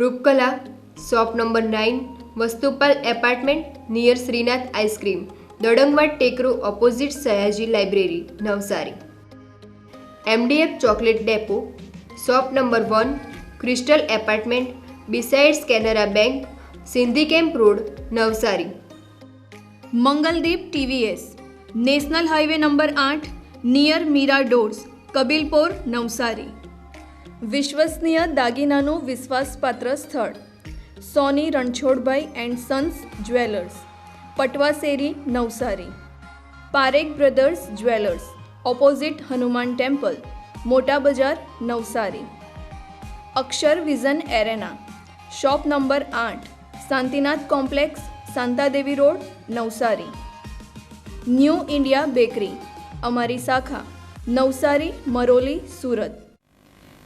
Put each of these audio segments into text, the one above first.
Rupkala, shop number 9, Vastupal apartment near Shrinath ice cream, Dadangwad Tekro opposite Sayaji library, Navsari. MDF chocolate depot, shop number 1, crystal apartment besides Canara bank, Sindhi camp road, Navsari. Mangaldeep TVS, national highway number 8, near Meera doors, Kabilpor, Navsari. વિશ્વસનીય દાગીનાનું વિશ્વાસપાત્ર સ્થળ Soni Ranchhodbhai and sons jewellers, Patvasheri, Navsari. Parekh brothers jewellers, opposite Hanuman temple, Mota Bazaar, Navsari. Akshar vision arena, shop number 8, Shantinath complex, Shantadevi road, Navsari. New India bakery, અમારી શાખા નવસારી, મરોલી, સુરત.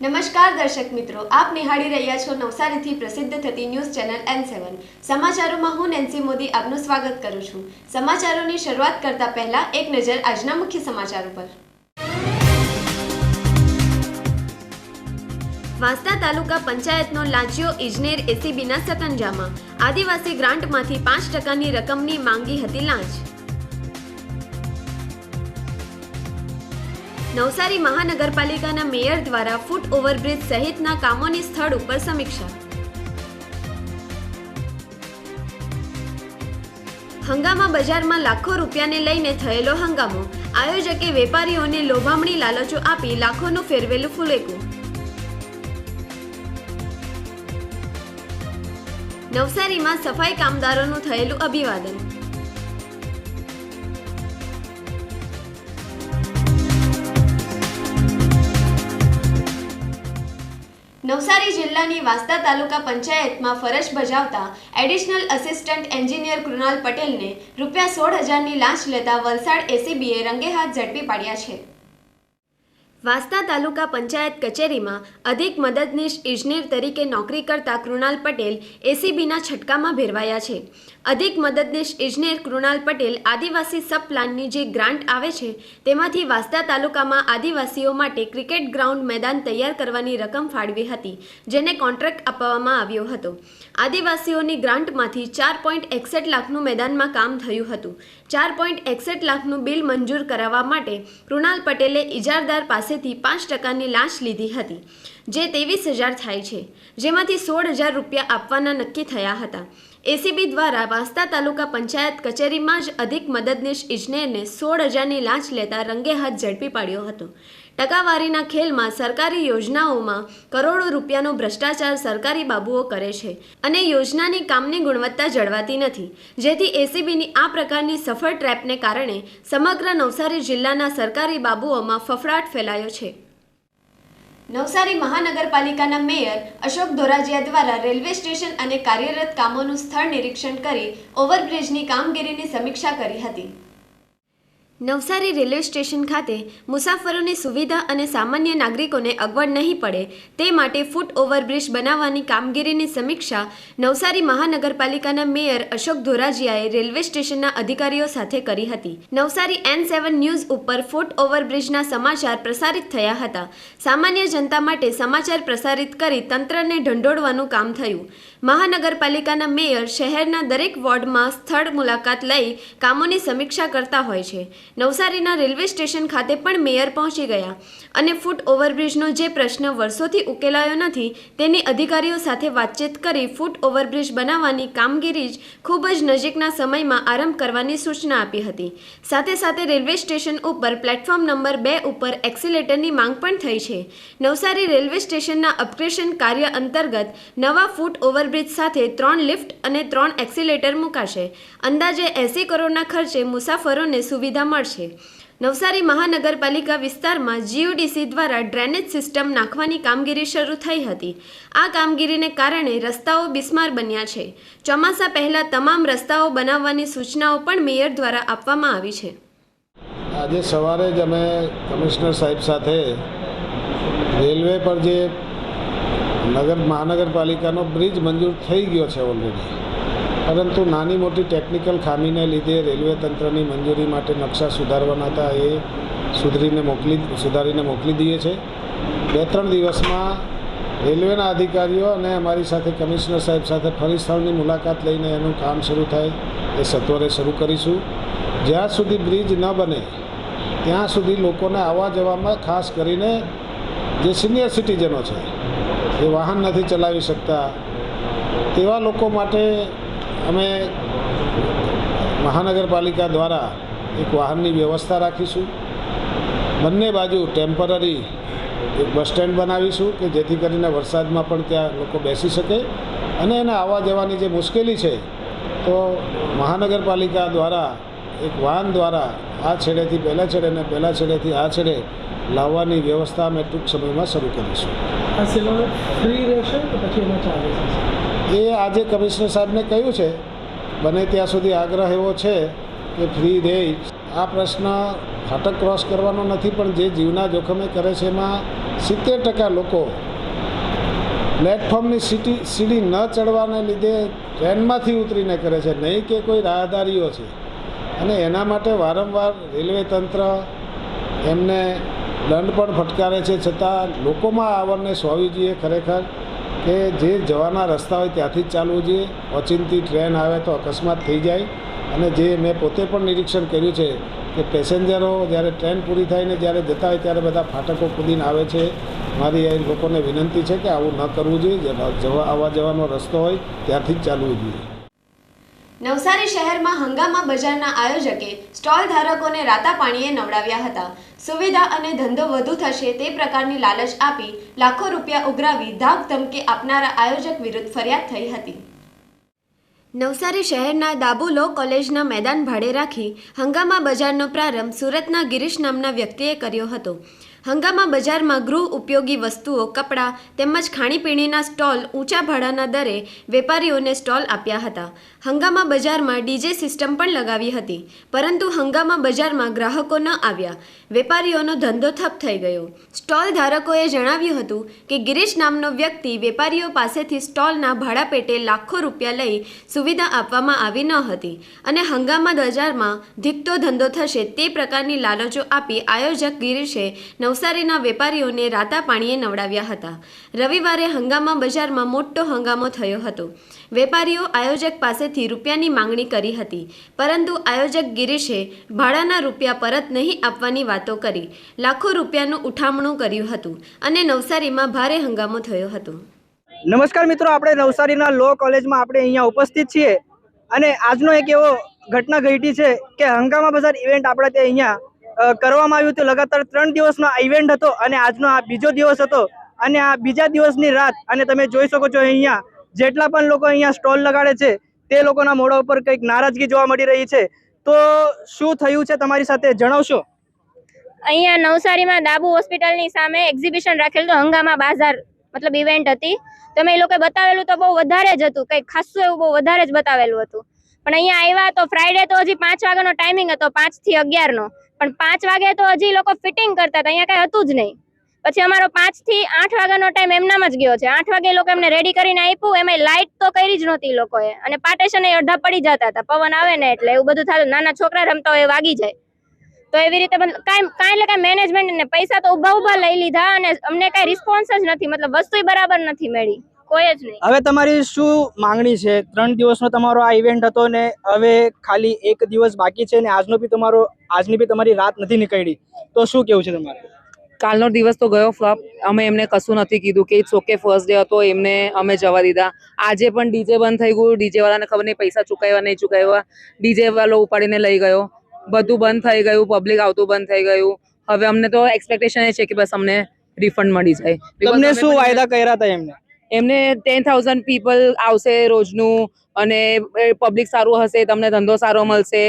નમસ્કાર દર્શક મિત્રો, આપ નિહાળી રહ્યા છો નવસારીથી પ્રસિદ્ધ થતી ન્યૂઝ ચેનલ N7. સમાચારોમાં હું નેન્સી મોદી આપનું સ્વાગત કરું છું. સમાચારોની શરૂઆત કરતા પહેલા એક નજર આજના મુખ્ય સમાચારો પર. વાંસદા તાલુકા પંચાયતનો લાંચિયો ઇજનેર ACBના સતંજામાં, આદિવાસી ગ્રાન્ટમાંથી 5% રકમની માંગી હતી લાંચ. નવસારી મહાનગરપાલિકાના મેયર દ્વારા ફૂટ ઓવરબ્રિજ સહિતના કામોની સ્થળ ઉપર સમીક્ષા. હંગામા બજારમાં લાખો રૂપિયાને લઈને થયેલો હંગામો, આયોજકે વેપારીઓને લોભામણી લાલચો આપી લાખોનું ફેરવેલું ફુલેકું. નવસારીમાં સફાઈ કામદારોનું થયેલું અભિવાદન. નવસારી જિલ્લાની વાંસદા તાલુકા પંચાયતમાં ફરજ બજાવતા એડિશનલ આસિસ્ટન્ટ એન્જિનિયર કૃણાલ પટેલને ₹16,000ની લાંચ લેતા વલસાડ ACBએ રંગેહાથ ઝડપી પાડ્યા છે. વાંસદા તાલુકા પંચાયત કચેરીમાં અધિક મદદનીશ ઇજનેર તરીકે નોકરી કરતા કૃણાલ પટેલ ACBના છટકામાં ભેરવાયા છે. અધિક મદદનીશ ઇજનેર કૃણાલ પટેલ આદિવાસી સબ પ્લાનની જે ગ્રાન્ટ આવે છે તેમાંથી વાંસદા તાલુકામાં આદિવાસીઓ માટે ક્રિકેટ ગ્રાઉન્ડ મેદાન તૈયાર કરવાની રકમ ફાળવી હતી, જેને કોન્ટ્રાક્ટ આપવામાં આવ્યો હતો. આદિવાસીઓની ગ્રાન્ટમાંથી 4.61 લાખનું મેદાનમાં કામ થયું હતું. 4.61 લાખનું બિલ મંજૂર કરાવવા માટે કૃણાલ પટેલે ઇજારદાર પાસેથી 5%ની લાંચ લીધી હતી, જે 23,000 થાય છે, જેમાંથી 16,000 રૂપિયા આપવાના નક્કી થયા હતા. ACB દ્વારા વાંસદા તાલુકા પંચાયત કચેરીમાં જ અધિક મદદનીશ ઇજનેરને 16,000ની લાંચ લેતા રંગેહાથ ઝડપી પાડ્યો હતો. ટકાવારીના ખેલમાં સરકારી યોજનાઓમાં કરોડો રૂપિયાનો ભ્રષ્ટાચાર સરકારી બાબુઓ કરે છે અને યોજનાની કામની ગુણવત્તા જળવાતી નથી, જેથી ACBની આ પ્રકારની સફળ ટ્રેપને કારણે સમગ્ર નવસારી જિલ્લાના સરકારી બાબુઓમાં ફફડાટ ફેલાયો છે. નવસારી મહાનગરપાલિકાના મેયર અશોક ધોરાજીયા દ્વારા રેલવે સ્ટેશન અને કાર્યરત કામોનું સ્થળ નિરીક્ષણ કરી ઓવરબ્રિજની કામગીરીની સમીક્ષા કરી હતી. નવસારી રેલવે સ્ટેશન ખાતે મુસાફરોની સુવિધા અને સામાન્ય નાગરિકોને અગવડ નહીં પડે તે માટે ફૂટ ઓવરબ્રિજ બનાવવાની કામગીરીની સમીક્ષા નવસારી મહાનગરપાલિકાના મેયર અશોક ધોરાજીયાએ રેલવે સ્ટેશનના અધિકારીઓ સાથે કરી હતી. નવસારી N7 ન્યૂઝ ઉપર ફૂટ ઓવરબ્રિજના સમાચાર પ્રસારિત થયા હતા. સામાન્ય જનતા માટે સમાચાર પ્રસારિત કરી તંત્રને ઢંઢોળવાનું કામ થયું. મહાનગરપાલિકાના મેયર શહેરના દરેક વોર્ડમાં સ્થળ મુલાકાત લઈ કામોની સમીક્ષા કરતા હોય છે. નવસારીના રેલવે સ્ટેશન ખાતે પણ મેયર પહોંચી ગયા અને ફૂટ ઓવરબ્રિજનો જે પ્રશ્ન વર્ષોથી ઉકેલાયો નથી તેની અધિકારીઓ સાથે વાતચીત કરી ફૂટ ઓવરબ્રિજ બનાવવાની કામગીરી જ ખૂબ જ નજીકના સમયમાં આરંભ કરવાની સૂચના આપી હતી. સાથે સાથે રેલવે સ્ટેશન ઉપર પ્લેટફોર્મ નંબર 2 ઉપર એક્સિલેટરની માંગ પણ થઈ છે. નવસારી રેલવે સ્ટેશનના અપગ્રેડેશન કાર્ય અંતર્ગત નવા ફૂટ ઓવરબ્રિજ સાથે 3 લિફ્ટ અને 3 એક્સિલેટર મુકાશે. અંદાજે 80 કરોડના ખર્ચે મુસાફરોને સુવિધા મળશે. નવસારી મહાનગરપાલિકા વિસ્તારમાં GUDC દ્વારા ડ્રેનેજ સિસ્ટમ નાખવાની કામગીરી શરૂ થઈ હતી. આ કામગીરીને કારણે રસ્તાઓ બિસ્માર બન્યા છે. ચોમાસા પહેલા તમામ રસ્તાઓ બનાવવાની સૂચનાઓ પણ મેયર દ્વારા આપવામાં આવી છે. આજે સવારે જ અમે કમિશનર સાહેબ સાથે રેલવે પર જે મહાનગરપાલિકાનો બ્રિજ મંજૂર થઈ ગયો છે ઓલરેડી, પરંતુ નાની મોટી ટેકનિકલ ખામીને લીધે રેલવે તંત્રની મંજૂરી માટે નકશા સુધારવાના હતા, એ સુધારીને મોકલી દઈએ છે. 2-3 દિવસમાં રેલવેના અધિકારીઓ અને અમારી સાથે કમિશનર સાહેબ સાથે ફરી સ્થળની મુલાકાત લઈને એનું કામ શરૂ થાય એ સત્વરે શરૂ કરીશું. જ્યાં સુધી બ્રિજ ન બને ત્યાં સુધી લોકોને આવવા જવામાં, ખાસ કરીને જે સિનિયર સિટીઝનો છે, જે વાહન નથી ચલાવી શકતા, તેવા લોકો માટે અમે મહાનગરપાલિકા દ્વારા એક વાહનની વ્યવસ્થા રાખીશું. બંને બાજુ ટેમ્પરરી એક બસ સ્ટેન્ડ બનાવીશું કે જેથી કરીને વરસાદમાં પણ ત્યાં લોકો બેસી શકે અને એને આવવા જવાની જે મુશ્કેલી છે તો મહાનગરપાલિકા દ્વારા એક વાહન દ્વારા આ છેડેથી પહેલા છેડે અને પહેલા છેડેથી આ છેડે લાવવાની વ્યવસ્થા અમે ટૂંક સમયમાં શરૂ કરીશું. આ સેવા ફ્રી રહેશે કે પછી એમાં ચાર્જીસ હશે? એ આજે કમિશનર સાહેબને કહ્યું છે. બને ત્યાં સુધી આગ્રહ એવો છે કે ફ્રી રહે. આ પ્રશ્ન ફાટક ક્રોસ કરવાનો નથી, પણ જે જીવના જોખમે કરે છે એમાં 70% લોકો પ્લેટફોર્મની સીડી ન ચડવાને લીધે ટ્રેનમાંથી ઉતરીને કરે છે, નહીં કે કોઈ રાહદારીઓ છે. અને એના માટે વારંવાર રેલવે તંત્ર એમને દંડ પણ ફટકારે છે, છતાં લોકોમાં અવેરનેસ હોવી જોઈએ ખરેખર કે જે જવાના રસ્તા હોય ત્યાંથી જ ચાલવું જોઈએ. ઓચિંતી ટ્રેન આવે તો અકસ્માત થઈ જાય. અને જે મેં પોતે પણ નિરીક્ષણ કર્યું છે કે પેસેન્જરો જ્યારે ટ્રેન પૂરી થઈને જ્યારે જતા હોય ત્યારે બધા ફાટકો કૂદીને આવે છે. મારી એ લોકોને વિનંતી છે કે આવું ન કરવું જોઈએ. આવવા જવાનો રસ્તો હોય ત્યાંથી જ ચાલવું જોઈએ. નવસારી શહેરમાં હંગામા બજારના આયોજકે સ્ટોલ ધારકોને રાતા પાણીએ નવડાવ્યા હતા. સુવિધા અને ધંધો વધુ થશે તે પ્રકારની લાલચ આપી લાખો રૂપિયા ઉઘરાવી ધાક ધમકી આપનારા આયોજક વિરુદ્ધ ફરિયાદ થઈ હતી. નવસારી શહેરના દાબુ લો કોલેજના મેદાન ભાડે રાખી હંગામા બજારનો પ્રારંભ સુરતના ગિરીશ નામના વ્યક્તિએ કર્યો હતો. હંગામા બજારમાં ગૃહ ઉપયોગી વસ્તુઓ, કપડાં તેમજ ખાણીપીણીના સ્ટોલ ઊંચા ભાડાના દરે વેપારીઓને સ્ટોલ આપ્યા હતા. હંગામા બજારમાં ડીજે સિસ્ટમ પણ લગાવી હતી, પરંતુ હંગામા બજારમાં ગ્રાહકો ન આવ્યા. વેપારીઓનો ધંધો ઠપ થઈ ગયો. સ્ટોલ ધારકોએ જણાવ્યું હતું કે ગિરીશ નામનો વ્યક્તિ વેપારીઓ પાસેથી સ્ટોલના ભાડા પેટે લાખો રૂપિયા લઈ સુવિધા આપવામાં આવી ન હતી અને હંગામા બજારમાં ધીકતો ધંધો થશે તે પ્રકારની લાલચો આપી આયોજક ગિરીશે નવસારીના વેપારીઓને રાતા પાણીએ નવડાવ્યા હતા. રવિવારે હંગામા બજારમાં મોટો હંગામો થયો હતો. વેપારીઓ આયોજક પાસેથી રૂપિયાની માંગણી કરી હતી, પરંતુ આયોજક ગિરીશે ભાડાના રૂપિયા પરત નહીં આપવાની વાતો કરી લાખો રૂપિયાનું ઉઠામણું કર્યું હતું અને નવસારીમાં ભારે હંગામો થયો હતો. નમસ્કાર મિત્રો, આપણે નવસારીના લો કોલેજમાં આપણે અહીંયા ઉપસ્થિત છીએ અને આજનો એક એવો ઘટના ઘટી છે કે હંગામા બજાર ઇવેન્ટ આપણે તે અહીંયા કરવામાં આવ્યું હતું. લગાતાર 3 દિવસનો ઇવેન્ટ હતો અને આજનો આ બીજો દિવસ હતો અને આ બીજા દિવસની રાત અને તમે જોઈ શકો છો અહીંયા જેટલા પણ લોકો અહીંયા સ્ટોલ લગાડે છે તે લોકોના મોઢા ઉપર કંઈક નારાજગી જોવા મળી રહી છે. તો શું થયું છે તમારી સાથે જણાવશો? અહીંયા નવસારીમાં દાબુ હોસ્પિટલની સામે એક્ઝિબિશન રાખેલું હતું, હંગામા બાજાર મતલબ ઇવેન્ટ હતી. તમે એ લોકોએ બતાવેલું તો બહુ વધારે જ હતું, કંઈક ખાસું એવું બહુ વધારે જ બતાવેલું હતું. પણ અહીંયા આવ્યા તો ફ્રાઈડે તો હજી 5 વાગ્યાનો ટાઈમિંગ હતો, 5 થી 11નો, પણ 5 વાગે તો હજી લોકો ફિટિંગ કરતા હતા, અહીંયા કાંઈ હતું જ નહીં. પછી અમારો 5 થી 8 વાગ્યાનો ટાઈમ એમનામ જ ગયો છે. 8 વાગે લોકો એમને રેડી કરીને આપ્યું, એમાં લાઇટ તો કરી જ નહોતી લોકોએ અને પાર્ટેશન અડધા પડી જતા હતા. પવન આવે ને એટલે એવું બધું થતું, નાના છોકરા રમતા હોય વાગી જાય. તો એવી રીતે કાંઈ મેનેજમેન્ટ ને પૈસા તો ઉભા લઈ લીધા અને અમને કાંઈ રિસ્પોન્સ જ નથી, મતલબ વસ્તુ બરાબર નથી મળી, કોઈ જ નહીં. હવે તમારી શું માંગણી છે? 3 દિવસનો તમારો આ ઇવેન્ટ હતો ને હવે ખાલી 1 દિવસ બાકી છે ને આજની બી તમારી રાત નથી નીકળી, તો શું કેવું છે તમારે? કાલનો દિવસ તો ગયો ફ્લોપ. અમે એમને કશું નથી કીધું કે ઇટ્સ ઓકે, ફર્સ્ટ ડે હતો, એમને અમે જવા દીધા. આજે પણ ડીજે બંધ થઈ ગયું, ડીજે વાળાને ખબર નહીં પૈસા ચૂકવ્યા નહીં ચૂકવ્યા, ડીજે વાળો ઉપાડીને લઈ ગયો, બધું બંધ થઈ ગયું, પબ્લિક આવતું બંધ થઈ ગયું. હવે અમને તો એક્સપેક્ટેશન એ છે કે બસ અમને રિફંડ મળી જાય. તમને શું વાયદા કર્યા હતા એમને 10,000 પીપલ આવશે રોજનું અને પબ્લિક સારું હશે, તમને ધંધો સારો મળશે.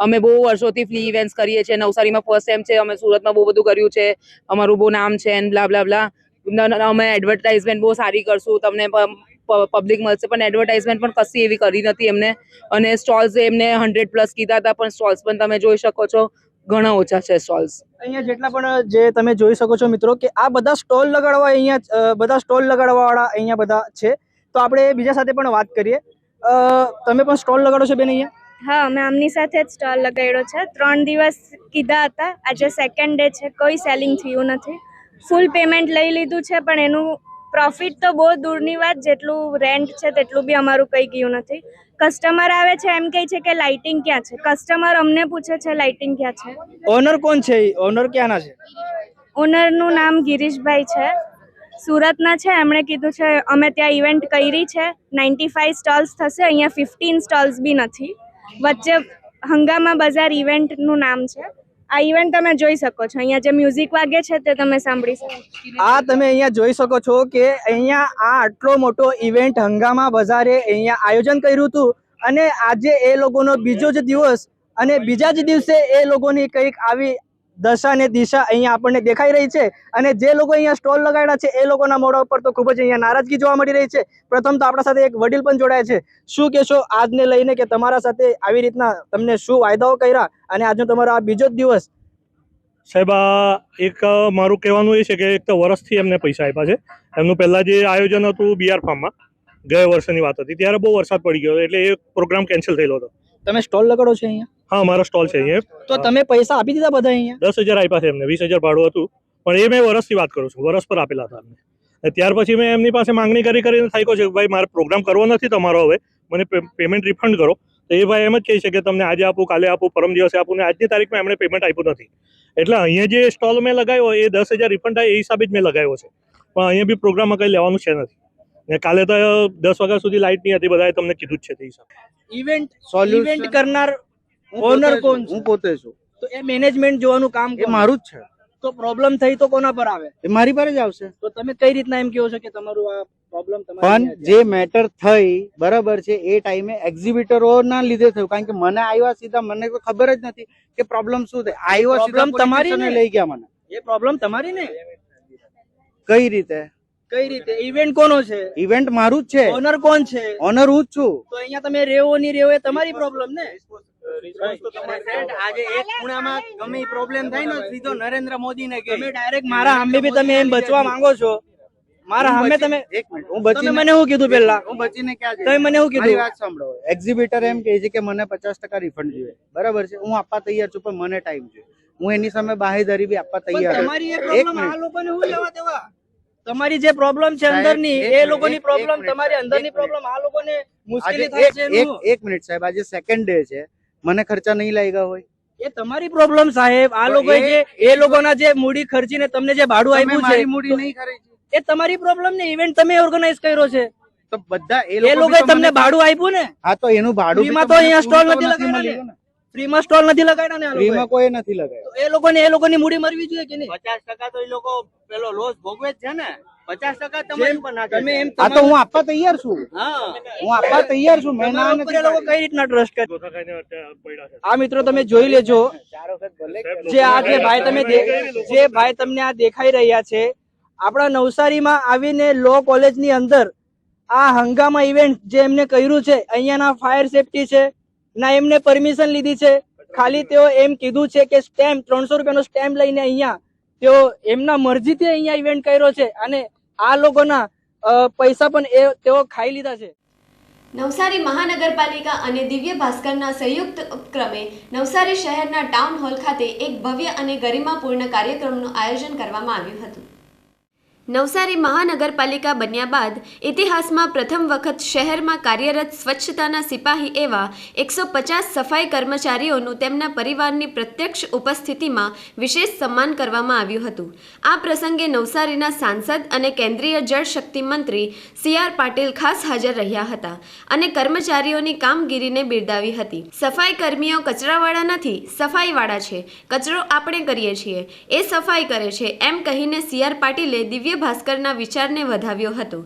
અમે બહુ વર્ષોથી ફ્રી ઇવેન્ટ્સ કરીએ છીએ, નવસારીમાં ફર્સ્ટ ટાઈમ છે, અમે સુરતમાં બહુ બધું કર્યું છે, અમારું બહુ નામ છે એન્ડ બ્લા બ્લા બ્લા. અમે એડવર્ટાઇઝમેન્ટ બહુ સારી કરશું, તમને પબ્લિક મળશે, પણ એડવર્ટાઇઝમેન્ટ પણ કશી એવી કરી નથી એમને. અને સ્ટોલ્સ એમને 100+ કીધા હતા, પણ સ્ટોલ્સ પણ તમે જોઈ શકો છો ઘણા ઓછા છે સ્ટોલ્સ. અહીંયા જેટલા પણ જે તમે જોઈ શકો છો મિત્રો કે આ બધા સ્ટોલ લગાડવા બધા સ્ટોલ લગાડવાવાળા અહીંયા બધા છે. તો આપણે બીજા સાથે પણ વાત કરીએ. તમે પણ સ્ટોલ લગાડો છો બેન અહીંયા? હા, અમે આમની સાથે જ સ્ટોલ લગાડ્યો છે. 3 દિવસ કીધા હતા, આજે 2nd ડે છે, કોઈ સેલિંગ થયું નથી. ફૂલ પેમેન્ટ લઈ લીધું છે, પણ એનું પ્રોફિટ તો બહુ દૂરની વાત, જેટલું રેન્ટ છે તેટલું બી અમારું કંઈ ગયું નથી. કસ્ટમર આવે છે એમ કહે છે કે લાઇટિંગ ક્યાં છે, કસ્ટમર અમને પૂછે છે લાઇટિંગ ક્યાં છે. ઓનર કોણ છે? ઓનર ક્યાંના છે? ઓનરનું નામ ગિરીશભાઈ છે, સુરતના છે. એમણે કીધું છે અમે ત્યાં ઇવેન્ટ કરી છે, 95 સ્ટોલ્સ થશે, અહીંયા 15 સ્ટોલ્સ બી નથી. વચ્ચે હંગામા બજાર ઇવેન્ટનું નામ છે. આ ઇવેન્ટ તમે જોઈ શકો છો, અહીંયા જે મ્યુઝિક વાગે છે તે તમે સાંભળી શકો. આ તમે અહીંયા જોઈ શકો છો કે અહીંયા આ આટલો મોટો ઇવેન્ટ હંગામા બજારે અહીંયા આયોજન કર્યું હતું અને આજે એ લોકોનો બીજો જ દિવસ અને બીજા જ દિવસે એ લોકોની કંઈક આવી દશા ને દિશા અહીંયા આપણને દેખાઈ રહી છે. અને જે લોકો અહીંયા સ્ટોલ લગાડ્યા છે એ લોકોના મોઢા ઉપર તો ખૂબ જ અહીંયા નારાજગી જોવા મળી રહી છે. પ્રથમ તો આપણા સાથે એક વડીલ પણ જોડાયા છે. શું કહેશો આજને લઈને કે તમારા સાથે આવી રીતના તમને શું વાયદાઓ કર્યા અને આજનો તમારો આ બીજો જ દિવસ? સાહેબ, એક મારું કહેવાનું એ છે કે એક તો વર્ષથી એમને પૈસા આપ્યા છે. એમનું પહેલાં જે આયોજન હતું બીઆર ફાર્મમાં, ગયા વર્ષની વાત હતી, ત્યારે બહુ વરસાદ પડી ગયો એટલે એ પ્રોગ્રામ કેન્સલ થયેલો હતો. તમે સ્ટોલ લગાડો છો અહીંયા? હા, મારો સ્ટોલ છે અહીંયા. તો તમે પૈસા આપી દીધા બધા અહીંયા? 10,000 આપ્યા છે એમને, 20,000 ભાડું હતું, પણ એ મેં વર્ષથી વાત કરું છું, વર્ષ પર આપેલા હતા એમને. ત્યાર પછી મેં એમની પાસે માંગણી કરીને થાક્યો છે કે ભાઈ મારે પ્રોગ્રામ કરવો નથી તમારો, હવે મને પેમેન્ટ રિફંડ કરો. તો એ ભાઈ એમ જ કહે છે કે તમને આજે આપું, કાલે આપું, પરમ દિવસે આપું, ને આજની તારીખમાં એમણે પેમેન્ટ આપ્યું નથી. એટલે અહીંયા જે સ્ટોલ મેં લગાવ્યો એ 10,000 રિફંડ થાય એ હિસાબે જ મેં લગાવ્યો છે, પણ અહીંયા બી પ્રોગ્રામમાં કંઈ લેવાનું છે નથી. ને કાલે તો 10 વાગ્યા સુધી લાઇટ નહીં હતી, બધાએ તમને કીધું જ છે તે હિસાબે. ઇવેન્ટ કરનાર ઓનર કોણ? હું પોતે છું. તો એ મેનેજમેન્ટ જોવાનું કામ એ મારું જ છે. તો પ્રોબ્લેમ થઈ તો કોના પર આવે? એ મારી પર જ આવશે. તો તમે કઈ રીતના એમ કહો છો કે તમારું આ પ્રોબ્લેમ પણ જે મેટર થઈ બરાબર છે એ ટાઈમે એક્ઝિબિટરો ના લીધે થયું, કારણ કે મને આવ્યા સીધા, મને કોઈ ખબર જ નથી કે પ્રોબ્લેમ શું થાય. આવ્યો સીધા તમારી લઈ ગયા મને. એ પ્રોબ્લેમ તમારી ને? કઈ રીતે? કઈ રીતે? ઇવેન્ટ કોનો છે? ઇવેન્ટ મારું જ છે. ઓનર કોણ છે? ઓનર હું જ છું. તો અહીંયા તમે રેવો નહીં રેવો એ તમારી પ્રોબ્લેમ ને? આજે એક ખૂણામાં ગમે પ્રોબ્લેમ થાય ને સીધો નરેન્દ્ર મોદી ને તમે ડાયરેક્ટ મારા સામે બી તમે એમ બચવા માંગો છો. મારા સામે તમે એક મિનિટ, હું બચીને મને શું કીધું પહેલા? હું બચીને ક્યાં તમે મને શું કીધું? વાત સાંભળો. એક્ઝિબિટર એમ કહે છે કે મને 50% રિફંડ જોઈએ, બરાબર છે, હું આપવા તૈયાર છું, પણ મને ટાઈમ જોઈએ. હું એની સામે બાહેધરી બી આપવા તૈયાર છું. તમારી એ પ્રોબ્લેમ આ લોકોને શું લેવા દેવા? તમારી જે પ્રોબ્લેમ છે અંદરની એ લોકોની પ્રોબ્લેમ, તમારી અંદરની પ્રોબ્લેમ આ લોકોને મુશ્કેલી થાય છે. એક મિનિટ સાહેબ, આજે સેકન્ડ ડે છે, મને ખર્ચા નહીં લાગ્યા હોય એ તમારી પ્રોબ્લેમ સાહેબ. આ લોકો જે એ લોકોના જે મૂડી ખર્ચીને તમને જે ભાડું આપ્યું છે મૂડી નહીં ખર્ચી એ તમારી પ્રોબ્લેમ ને. ઇવેન્ટ તમે ઓર્ગેનાઇઝ કર્યો છે તો બધા એ લોકોએ તમને ભાડું આપ્યું ને? હા, તો એનું ભાડું ફ્રીમાં તો અહીંયા સ્ટોલ નથી લગાડ્યા ને? ફ્રીમાં સ્ટોલ નથી લગાડ્યા ને? ફ્રીમાં કોઈ નથી લગાડ્યા. એ લોકોની મૂડી મરવી જોઈએ કે નહીં? 50% તો એ લોકો પેલો લોસ ભોગવે જ છે ને. 50% તમારી ઉપર નાખે. તમે એમ આ તો હું આપવા તૈયાર છું. હા, હું આપવા તૈયાર છું. મેં ના નથી. લોકો કઈ રીતના ટ્રસ્ટ કરે? ગોથા ખાઈને પડ્યા છે. આ મિત્રો તમે જોઈ લેજો, જે આ જે ભાઈ તમે જે ભાઈ તમને આ દેખાઈ રહ્યા છે, આપણા નવસારીમાં આવીને લો કોલેજની અંદર આ હંગામા ઇવેન્ટ જે એમને કર્યું છે, અહીંયાના ફાયર સેફટી છે ના એમને પરમિશન લીધી છે. ખાલી તેઓ એમ કીધું છે કે સ્ટેમ્પ 300 રૂપિયાનો સ્ટેમ્પ લઈને અહીંયા તેઓ એમના મરજીથી અહીંયા ઇવેન્ટ કર્યો છે અને આ લોકોના પૈસા પણ તેઓ ખાઈ લીધા છે. નવસારી મહાનગરપાલિકા અને દિવ્ય ભાસ્કરના સંયુક્ત ઉપક્રમે નવસારી શહેરના ટાઉન હોલ ખાતે એક ભવ્ય અને ગરિમાપૂર્ણ કાર્યક્રમનું આયોજન કરવામાં આવ્યું હતું. નવસારી મહાનગરપાલિકા બન્યા બાદ ઇતિહાસમાં પ્રથમ વખત શહેરમાં કાર્યરત સ્વચ્છતાના સિપાહી એવા 150 સફાઈ કર્મચારીઓનું તેમના પરિવારની પ્રત્યક્ષ ઉપસ્થિતિમાં વિશેષ સન્માન કરવામાં આવ્યું હતું. આ પ્રસંગે નવસારીના સાંસદ અને કેન્દ્રીય જળશક્તિ મંત્રી CR પાટીલ ખાસ હાજર રહ્યા હતા અને કર્મચારીઓની કામગીરીને બિરદાવી હતી. સફાઈ કર્મીઓ કચરાવાળા નથી, સફાઈવાળા છે. કચરો આપણે કરીએ છીએ, એ સફાઈ કરે છે, એમ કહીને CR પાટીલે દિવ્ય ભાસ્કરના વિચારને વધાવ્યો હતો.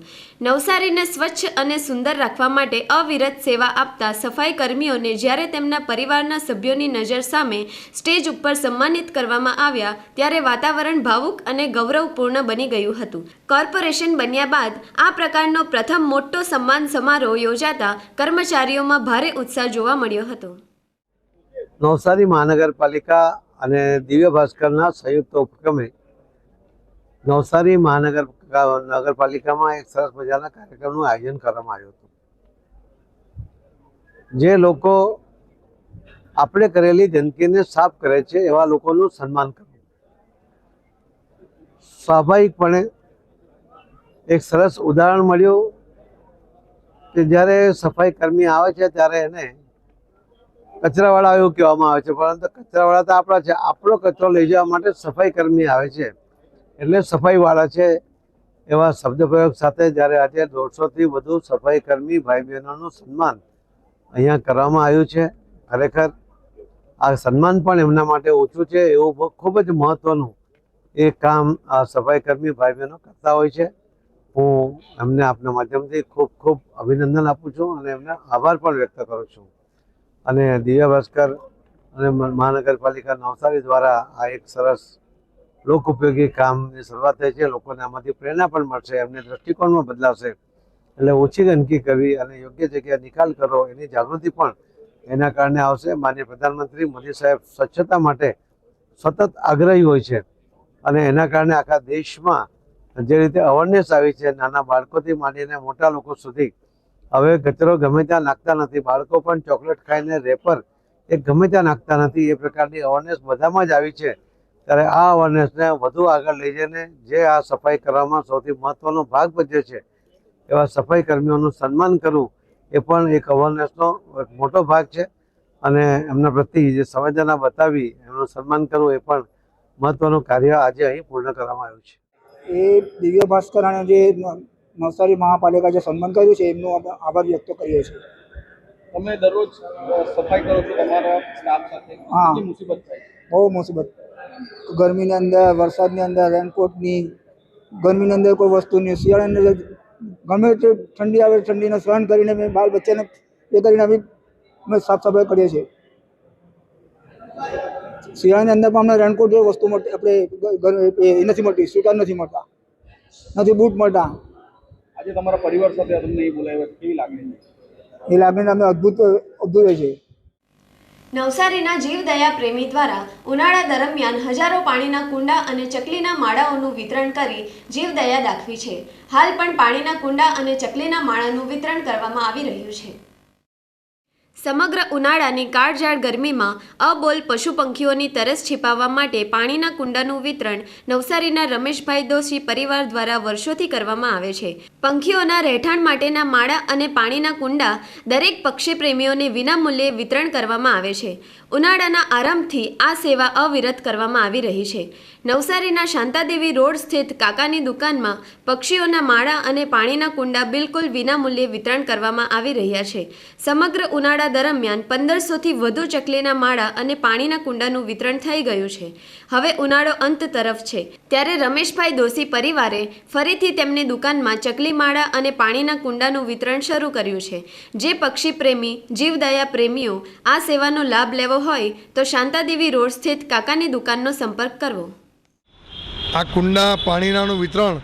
નવસારીને સ્વચ્છ અને સુંદર રાખવા માટે અવિરત સેવા આપતા સફાઈ કર્મીઓને જ્યારે તેમના પરિવારના સભ્યોની નજર સામે સ્ટેજ ઉપર સન્માનિત કરવામાં આવ્યા ત્યારે વાતાવરણ ભાવુક અને ગૌરવપૂર્ણ બની ગયું હતું. કોર્પોરેશન બન્યા બાદ આ પ્રકારનો પ્રથમ મોટો સન્માન સમારોહ યોજાતા કર્મચારીઓમાં ભારે ઉત્સાહ જોવા મળ્યો હતો. નવસારી મહાનગરપાલિકા અને દિવ્ય ભાસ્કરના સંયુક્ત ઉપક્રમે નવસારી નગરપાલિકામાં એક સરસ મજાના કાર્યક્રમનું આયોજન કરવામાં આવ્યું હતું. જે લોકો આપણે કરેલી ગંદકીને સાફ કરે છે એવા લોકોનું સન્માન કરવું. સ્વાભાવિકપણે એક સરસ ઉદાહરણ મળ્યું કે જ્યારે સફાઈ કર્મી આવે છે ત્યારે એને કચરાવાળા એવું કહેવામાં આવે છે, પરંતુ કચરાવાળા તો આપણા છે. આપણો કચરો લઈ જવા માટે સફાઈ કર્મી આવે છે, એટલે સફાઈવાળા છે એવા શબ્દ પ્રયોગ સાથે જ્યારે આજે 150થી વધુ સફાઈ કર્મી ભાઈ બહેનોનું સન્માન અહીંયા કરવામાં આવ્યું છે. ખરેખર આ સન્માન પણ એમના માટે ઓછું છે એવું ખૂબ જ મહત્વનું એ કામ આ સફાઈ કર્મી ભાઈ બહેનો કરતા હોય છે. હું એમને આપના માધ્યમથી ખૂબ ખૂબ અભિનંદન આપું છું અને એમને આભાર પણ વ્યક્ત કરું છું. અને દિવ્યા ભાસ્કર અને મહાનગરપાલિકા નવસારી દ્વારા આ એક સરસ લોક ઉપયોગી કામની શરૂઆત થઈ છે. લોકોને આમાંથી પ્રેરણા પણ મળશે, એમને દ્રષ્ટિકોણમાં બદલાશે. એટલે ઓછી ગંદકી કરવી અને યોગ્ય જગ્યાએ નિકાલ કરો એની જાગૃતિ પણ એના કારણે આવશે. માનનીય પ્રધાનમંત્રી મોદી સાહેબ સ્વચ્છતા માટે સતત આગ્રહી હોય છે અને એના કારણે આખા દેશમાં જે રીતે અવેરનેસ આવી છે, નાના બાળકોથી માંડીને મોટા લોકો સુધી હવે કચરો ગમે ત્યાં નાખતા નથી. બાળકો પણ ચોકલેટ ખાઈને રેપર એ ગમે ત્યાં નાખતા નથી. એ પ્રકારની અવેરનેસ બધામાં જ આવી છે. ત્યારે આ અવેરનેસને વધુ આગળ લઈ જઈને જે આ સફાઈ કરવામાં સૌથી મહત્વનો ભાગ ભજવે છે એવા સફાઈ કર્મીઓનું સન્માન કરવું એ પણ એક અવેરનેસનો એક મોટો ભાગ છે. અને એમના પ્રત્યે જે સંવેદના બતાવી એમનું સન્માન કરવું એ પણ મહત્વનું કાર્ય આજે અહીં પૂર્ણ કરવામાં આવ્યું છે. એ દિવ્ય ભાસ્કર અને જે નવસારી મહાપાલિકા જે સન્માન કર્યું છે એમનો આભાર વ્યક્ત કરીએ છીએ. તમે દરરોજ સફાઈ કરો છો તમારા સ્ટાફ સાથે? હા, કેટલી મુસીબત થાય? બહુ મુસીબત. ગરમીની અંદર, વરસાદની અંદર, રેનકોટની, ગરમીની અંદર કોઈ વસ્તુની, શિયાળાની અંદર ગમે તે ઠંડી આવે ઠંડીને સહન કરીને મેં બાળ બચ્ચાને એ કરીને અમે સાફ સફાઈ કરીએ છીએ. શિયાળાની અંદર પણ અમને રેનકોટ જેવી વસ્તુ મળતી, આપણે એ નથી મળતી, સ્વીકાર નથી મળતા, નથી બૂટ મળતા. આજે તમારા પરિવાર સાથે તમને એ બોલાવ્યા, કેવી લાગણી? એ લાગણીને અમે અદ્ભુત હોય છે. નવસારીના જીવદયા પ્રેમી દ્વારા ઉનાળા દરમિયાન હજારો પાણીના કુંડા અને ચકલીના માળાઓનું વિતરણ કરી જીવદયા દાખવી છે. હાલ પણ પાણીના કુંડા અને ચકલીના માળાનું વિતરણ કરવામાં આવી રહ્યું છે. સમગ્ર ઉનાળાની કાળઝાળ ગરમીમાં અબોલ પશુ પંખીઓની તરસ छिपाવવા માટે પાણીના કુંડાનું વિતરણ નવસારીના રમેશભાઈ દોશી પરિવાર દ્વારા વર્ષોથી કરવામાં આવે છે. પંખીઓના રહેઠાણ માટેના માળા અને પાણીના કુંડા દરેક પક્ષી પ્રેમીઓને વિનામૂલ્યે વિતરણ કરવામાં આવે છે. ઉનાળાના આરંભથી આ સેવા અવિરત કરવામાં આવી રહી છે. નવસારીના શાંતાદેવી રોડ સ્થિત કાકાની દુકાનમાં પક્ષીઓના માળા અને પાણીના કુંડા બિલકુલ વિનામૂલ્યે વિતરણ કરવામાં આવી રહ્યા છે. સમગ્ર ઉનાળા દરમિયાન 1500થી વધુ ચકલીના માળા અને પાણીના કુંડાનું વિતરણ થઈ ગયું છે. હવે ઉનાળો અંત તરફ છે ત્યારે રમેશભાઈ દોશી પરિવારે ફરીથી તેમની દુકાનમાં ચકલી માળા અને પાણીના કુંડાનું વિતરણ શરૂ કર્યું છે. જે પક્ષી પ્રેમી જીવદયા પ્રેમીઓ આ સેવાનો લાભ લેવો હોય તો શાંતાદેવી રોડ સ્થિત કાકાની દુકાનનો સંપર્ક કરવો. આ કુંડા પાણીનાનું વિતરણ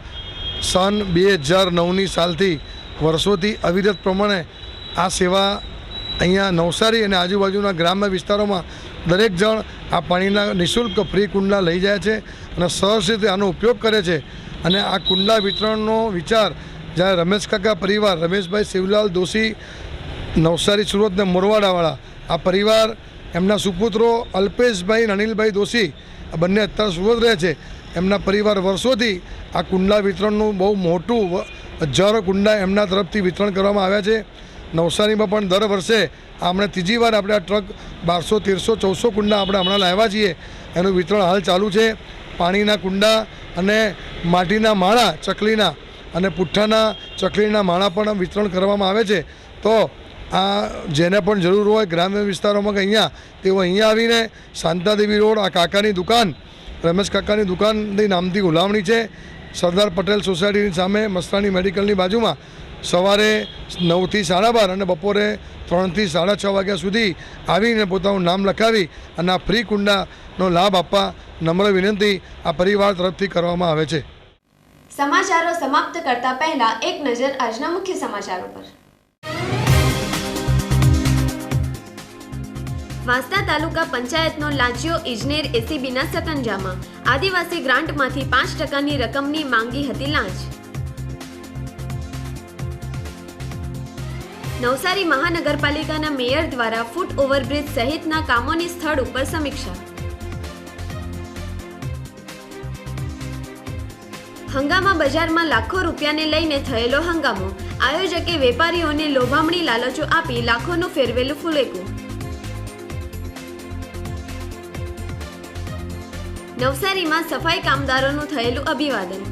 સન 2009ની સાલથી વર્ષોથી અવિરત પ્રમાણે આ સેવા અહીંયા નવસારી અને આજુબાજુના ગ્રામ્ય વિસ્તારોમાં દરેક જણ આ પાણીના નિઃશુલ્ક ફ્રી કુંડા લઈ જાય છે અને સહજ રીતે આનો ઉપયોગ કરે છે. અને આ કુંડા વિતરણનો વિચાર જ્યારે રમેશ કાકા પરિવાર, રમેશભાઈ શિવલાલ દોશી નવસારી, સુરત ને મોરવાડાવાળા આ પરિવાર, એમના સુપુત્રો અલ્પેશભાઈ અને અનિલભાઈ દોશી આ બંને અત્યારે સુરત રહે છે. એમના પરિવાર વર્ષોથી આ કુંડા વિતરણનું બહુ મોટું હજારો કુંડા એમના તરફથી વિતરણ કરવામાં આવ્યા છે. નવસારીમાં પણ દર વર્ષે આપણે ત્રીજી વાર આપણે આ ટ્રક 1200, 1300, 1400 કુંડા આપણે હમણાં લાવ્યા છીએ. એનું વિતરણ હાલ ચાલુ છે. પાણીના કુંડા અને માટીના માળા ચકલીના અને પુઠ્ઠાના ચકલીના માળા પણ વિતરણ કરવામાં આવે છે. તો આ જેને પણ જરૂર હોય ગ્રામ્ય વિસ્તારોમાં કે અહીંયા, તેઓ અહીંયા આવીને શાંતાદેવી રોડ આ કાકાની દુકાન, રમેશ કાકાની દુકાનની નામથી ઉલાવણી છે, સરદાર પટેલ સોસાયટીની સામે મસ્તાની મેડિકલની બાજુમાં સવારે 9થી 12:30 અને બપોરે 3થી 6:30 વાગ્યા સુધી આવીને પોતાનું નામ લખાવી અને આ ફ્રી કુંડાનો લાભ આપવા નમ્ર વિનંતી આ પરિવાર તરફથી કરવામાં આવે છે. સમાચારો સમાપ્ત કરતા પહેલા એક નજર આજના મુખ્ય સમાચારો પર. વાંસદા તાલુકા પંચાયતનો લાંચિયો ઇજનેર એસીબીના સતંજામાં. આદિવાસી ગ્રાન્ટમાંથી 5%ની રકમની માંગી હતી લાંચ. નવસારી મહાનગરપાલિકાના મેયર દ્વારા ફૂટ ઓવરબ્રિજ સહિતના કામોની સ્થળ ઉપર સમીક્ષા. હંગામા બજારમાં લાખો રૂપિયાને લઈને થયેલો હંગામો, આયોજકે વેપારીઓને લોભામણી લાલચો આપી લાખોનું ફેરવેલું ફૂલેકું. નવસારીમાં સફાઈ કામદારોનું થયેલું અભિવાદન.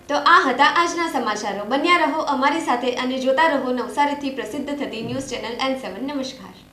તો આ હતા આજના સમાચારો. બન્યા રહો અમારી સાથે અને જોતા રહો નવસારીથી પ્રસિદ્ધ થતી ન્યૂઝ ચેનલ N7. નમસ્કાર.